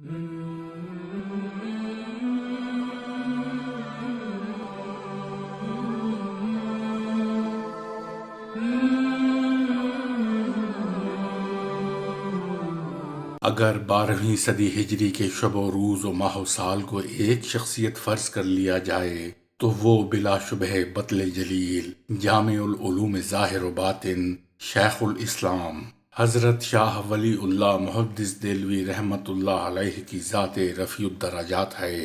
اگر 12ویں صدی ہجری کے شب و روز و ماہ و سال کو ایک شخصیت فرض کر لیا جائے تو وہ بلا شبہ بطل جلیل جامع العلوم ظاہر و باطن شیخ الاسلام حضرت شاہ ولی اللہ محدث دہلوی رحمت اللہ علیہ کی ذات رفیع الدرجات ہے۔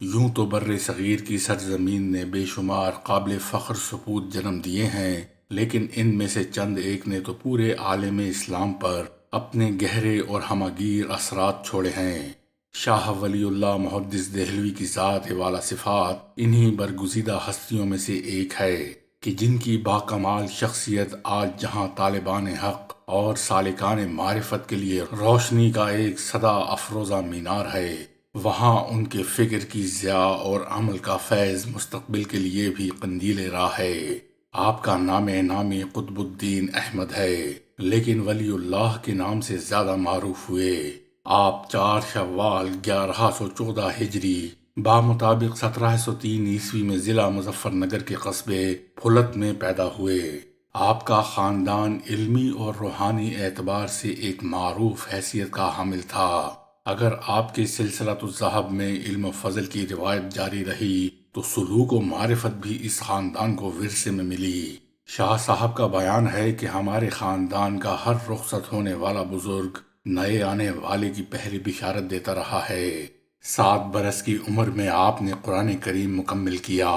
یوں تو بر صغیر کی سرزمین نے بے شمار قابل فخر سپوت جنم دیے ہیں، لیکن ان میں سے چند ایک نے تو پورے عالم اسلام پر اپنے گہرے اور ہمگیر اثرات چھوڑے ہیں۔ شاہ ولی اللہ محدث دہلوی کی ذات والا صفات انہی برگزیدہ ہستیوں میں سے ایک ہے کہ جن کی باکمال شخصیت آج جہاں طالبان حق اور سالکان معرفت کے لیے روشنی کا ایک صدا افروزہ مینار ہے، وہاں ان کے فکر کی ضیاء اور عمل کا فیض مستقبل کے لیے بھی قندیل راہ ہے۔ آپ کا نام نامی قطب الدین احمد ہے، لیکن ولی اللہ کے نام سے زیادہ معروف ہوئے۔ آپ 4 شوال 1114 ہجری بامطابق 1703 عیسوی میں ضلع مظفر نگر کے قصبے پھلت میں پیدا ہوئے۔ آپ کا خاندان علمی اور روحانی اعتبار سے ایک معروف حیثیت کا حامل تھا۔ اگر آپ کے سلسلۃ الذہب میں علم و فضل کی روایت جاری رہی تو سلوک و معرفت بھی اس خاندان کو ورثے میں ملی۔ شاہ صاحب کا بیان ہے کہ ہمارے خاندان کا ہر رخصت ہونے والا بزرگ نئے آنے والے کی پہلی بشارت دیتا رہا ہے۔ 7 برس کی عمر میں آپ نے قرآن کریم مکمل کیا،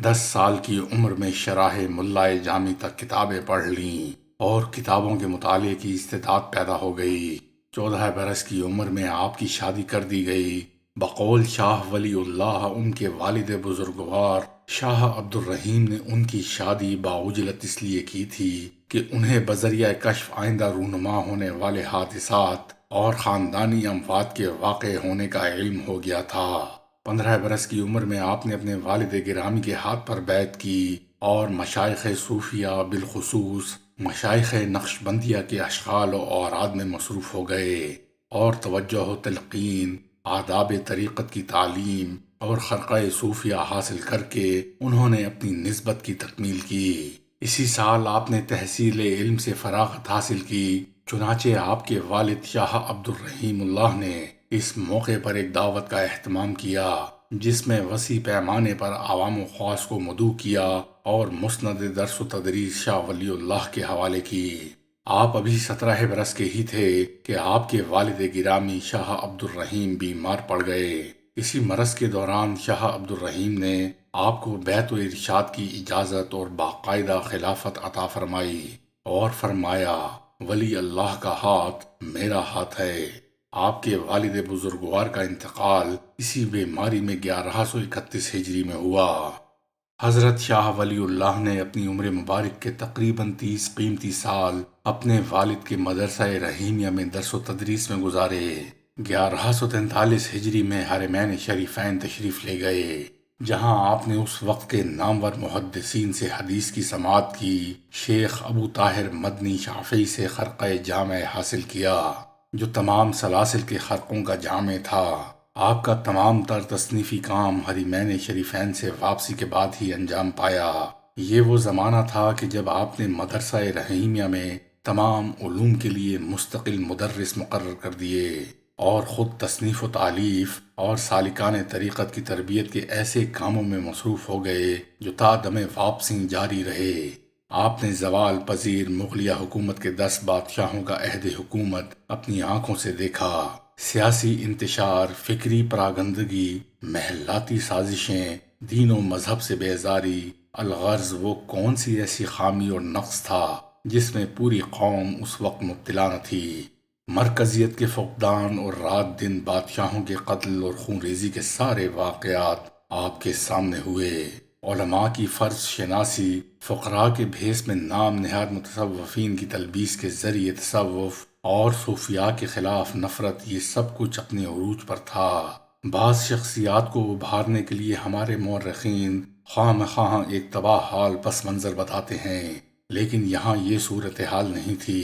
10 سال کی عمر میں شرح ملائے جامی تک کتابیں پڑھ لیں اور کتابوں کے مطالعے کی استعداد پیدا ہو گئی۔ 14 برس کی عمر میں آپ کی شادی کر دی گئی۔ بقول شاہ ولی اللہ ان کے والد بزرگوار شاہ عبد الرحیم نے ان کی شادی باعجلت اس لیے کی تھی کہ انہیں بذریعہ کشف آئندہ رونما ہونے والے حادثات اور خاندانی اموات کے واقع ہونے کا علم ہو گیا تھا۔ 15 برس کی عمر میں آپ نے اپنے والد گرامی کے ہاتھ پر بیعت کی اور مشائخ صوفیہ بالخصوص مشائخ نقشبندیہ کے اشغال و اوراد میں مصروف ہو گئے اور توجہ و تلقین، آداب طریقت کی تعلیم اور خرقہ صوفیہ حاصل کر کے انہوں نے اپنی نسبت کی تکمیل کی۔ اسی سال آپ نے تحصیل علم سے فراغت حاصل کی، چنانچہ آپ کے والد شاہ عبد الرحیم اللہ نے اس موقع پر ایک دعوت کا اہتمام کیا جس میں وسیع پیمانے پر عوام و خواص کو مدعو کیا اور مسند درس و تدریس شاہ ولی اللہ کے حوالے کی۔ آپ ابھی 17 برس کے ہی تھے کہ آپ کے والد گرامی شاہ عبد الرحیم بیمار پڑ گئے۔ اسی مرض کے دوران شاہ عبد الرحیم نے آپ کو بیعت و ارشاد کی اجازت اور باقاعدہ خلافت عطا فرمائی اور فرمایا، ولی اللہ کا ہاتھ میرا ہاتھ ہے۔ آپ کے والد بزرگوار کا انتقال اسی بیماری میں 1131 ہجری میں ہوا۔ حضرت شاہ ولی اللہ نے اپنی عمر مبارک کے تقریباً 30 قیمتی سال اپنے والد کے مدرسہ رحیمیہ میں درس و تدریس میں گزارے۔ 1143 ہجری میں حرمین شریفین تشریف لے گئے، جہاں آپ نے اس وقت کے نامور محدثین سے حدیث کی سماعت کی۔ شیخ ابو طاہر مدنی شافعی سے خرقہ جامع حاصل کیا، جو تمام سلاسل کے خرقوں کا جامع تھا۔ آپ کا تمام تر تصنیفی کام حرمین شریفین سے واپسی کے بعد ہی انجام پایا۔ یہ وہ زمانہ تھا کہ جب آپ نے مدرسہ رحیمیہ میں تمام علوم کے لیے مستقل مدرس مقرر کر دیے اور خود تصنیف و تالیف اور سالکان طریقت کی تربیت کے ایسے کاموں میں مصروف ہو گئے جو تا دم واپسی جاری رہے۔ آپ نے زوال پذیر مغلیہ حکومت کے 10 بادشاہوں کا عہد حکومت اپنی آنکھوں سے دیکھا۔ سیاسی انتشار، فکری پراگندگی، محلاتی سازشیں، دین و مذہب سے بیزاری، الغرض وہ کون سی ایسی خامی اور نقص تھا جس میں پوری قوم اس وقت مبتلا نہ تھی۔ مرکزیت کے فقدان اور رات دن بادشاہوں کے قتل اور خون ریزی کے سارے واقعات آپ کے سامنے ہوئے۔ علماء کی فرض شناسی، فقراء کے بھیس میں نام نہاد متصوفین کی تلبیس کے ذریعے تصوف اور صوفیاء کے خلاف نفرت، یہ سب کچھ اپنے عروج پر تھا۔ بعض شخصیات کو ابھارنے کے لیے ہمارے مورخین خواہ مخواہ ایک تباہ حال پس منظر بتاتے ہیں، لیکن یہاں یہ صورتحال نہیں تھی۔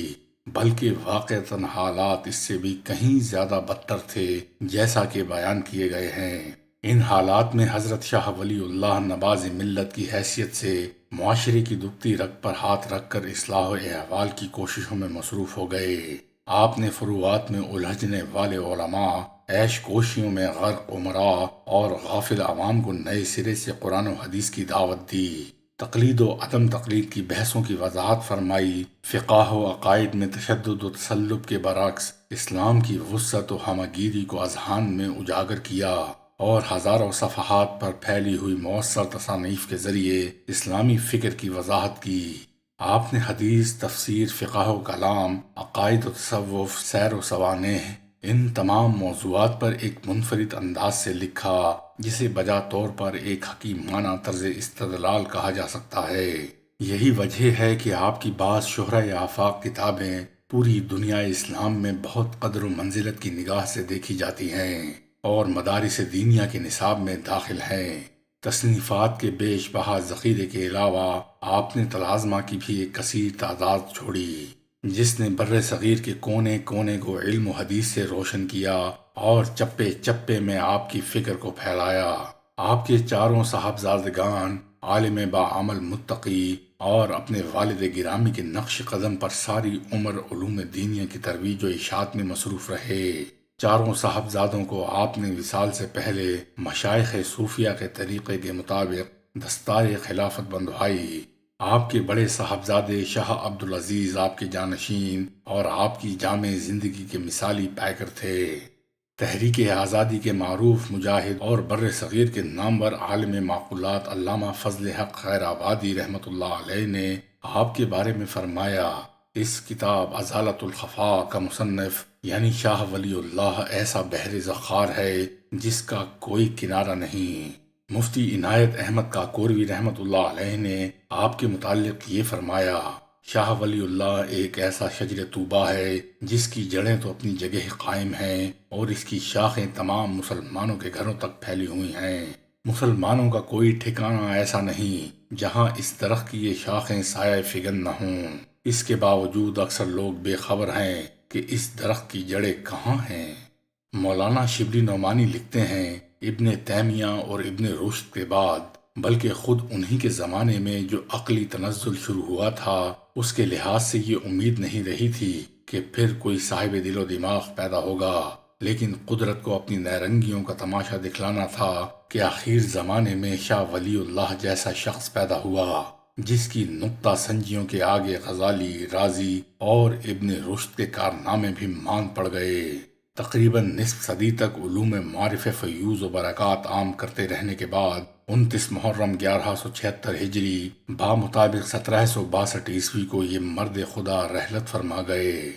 بلکہ واقعتاً حالات اس سے بھی کہیں زیادہ بدتر تھے جیسا کہ بیان کیے گئے ہیں۔ ان حالات میں حضرت شاہ ولی اللہ نواز ملت کی حیثیت سے معاشرے کی دکھتی رگ پر ہاتھ رکھ کر اصلاح و احوال کی کوششوں میں مصروف ہو گئے۔ آپ نے فروعات میں الجھنے والے علماء، عیش کوشیوں میں غرق عمراء اور غافل عوام کو نئے سرے سے قرآن و حدیث کی دعوت دی، تقلید و عدم تقلید کی بحثوں کی وضاحت فرمائی، فقہ و عقائد میں تشدد و تسلط کے برعکس اسلام کی وسعت و ہمگیری کو اذہان میں اجاگر کیا، اور ہزاروں صفحات پر پھیلی ہوئی مؤثر تصانیف کے ذریعے اسلامی فکر کی وضاحت کی۔ آپ نے حدیث، تفسیر، فقہ و کلام، عقائد و تصوف، سیر و سوانح، ان تمام موضوعات پر ایک منفرد انداز سے لکھا جسے بجا طور پر ایک حکیمانہ طرز استدلال کہا جا سکتا ہے۔ یہی وجہ ہے کہ آپ کی بعض شہرۂ آفاق کتابیں پوری دنیا اسلام میں بہت قدر و منزلت کی نگاہ سے دیکھی جاتی ہیں اور مدارس دینیہ کے نصاب میں داخل ہیں۔ تصنیفات کے بیش بہا ذخیرے کے علاوہ آپ نے تلازمہ کی بھی ایک کثیر تعداد چھوڑی جس نے بر صغیر کے کونے کونے کو علم و حدیث سے روشن کیا اور چپے چپے میں آپ کی فکر کو پھیلایا۔ آپ کے چاروں صاحبزادگان عالم باعمل متقی اور اپنے والد گرامی کے نقش قدم پر ساری عمر علوم دینیہ کی ترویج و اشاعت میں مصروف رہے۔ چاروں صاحبزادوں کو آپ نے وصال سے پہلے مشائخ صوفیہ کے طریقے کے مطابق دستار خلافت بندھوائی۔ آپ کے بڑے صاحبزادے شاہ عبدالعزیز آپ کے جانشین اور آپ کی جامع زندگی کے مثالی پیکر تھے۔ تحریک آزادی کے معروف مجاہد اور بر صغیر کے نامور عالم معقولات علامہ فضل حق خیر آبادی رحمۃ اللہ علیہ نے آپ کے بارے میں فرمایا، اس کتاب ازالت الخفا کا مصنف یعنی شاہ ولی اللہ ایسا بحر ذخار ہے جس کا کوئی کنارہ نہیں۔ مفتی عنایت احمد کاکوروی رحمۃ اللہ علیہ نے آپ کے متعلق یہ فرمایا، شاہ ولی اللہ ایک ایسا شجر طوبہ ہے جس کی جڑیں تو اپنی جگہ قائم ہیں اور اس کی شاخیں تمام مسلمانوں کے گھروں تک پھیلی ہوئی ہیں۔ مسلمانوں کا کوئی ٹھکانہ ایسا نہیں جہاں اس درخت کی یہ شاخیں سایہ فگن نہ ہوں۔ اس کے باوجود اکثر لوگ بے خبر ہیں کہ اس درخت کی جڑیں کہاں ہیں۔ مولانا شبلی نعمانی لکھتے ہیں، ابن تیمیہ اور ابن رشد کے بعد بلکہ خود انہی کے زمانے میں جو عقلی تنزل شروع ہوا تھا اس کے لحاظ سے یہ امید نہیں رہی تھی کہ پھر کوئی صاحب دل و دماغ پیدا ہوگا، لیکن قدرت کو اپنی نیرنگیوں کا تماشا دکھلانا تھا کہ آخر زمانے میں شاہ ولی اللہ جیسا شخص پیدا ہوا جس کی نقطہ سنجیوں کے آگے غزالی، رازی اور ابن رشد کے کارنامے بھی مان پڑ گئے۔ تقریباً نصف صدی تک علوم معرف فیوز و برکات عام کرتے رہنے کے بعد 29 محرم 1176 ہجری بمطابق 1762 عیسوی کو یہ مرد خدا رحلت فرما گئے۔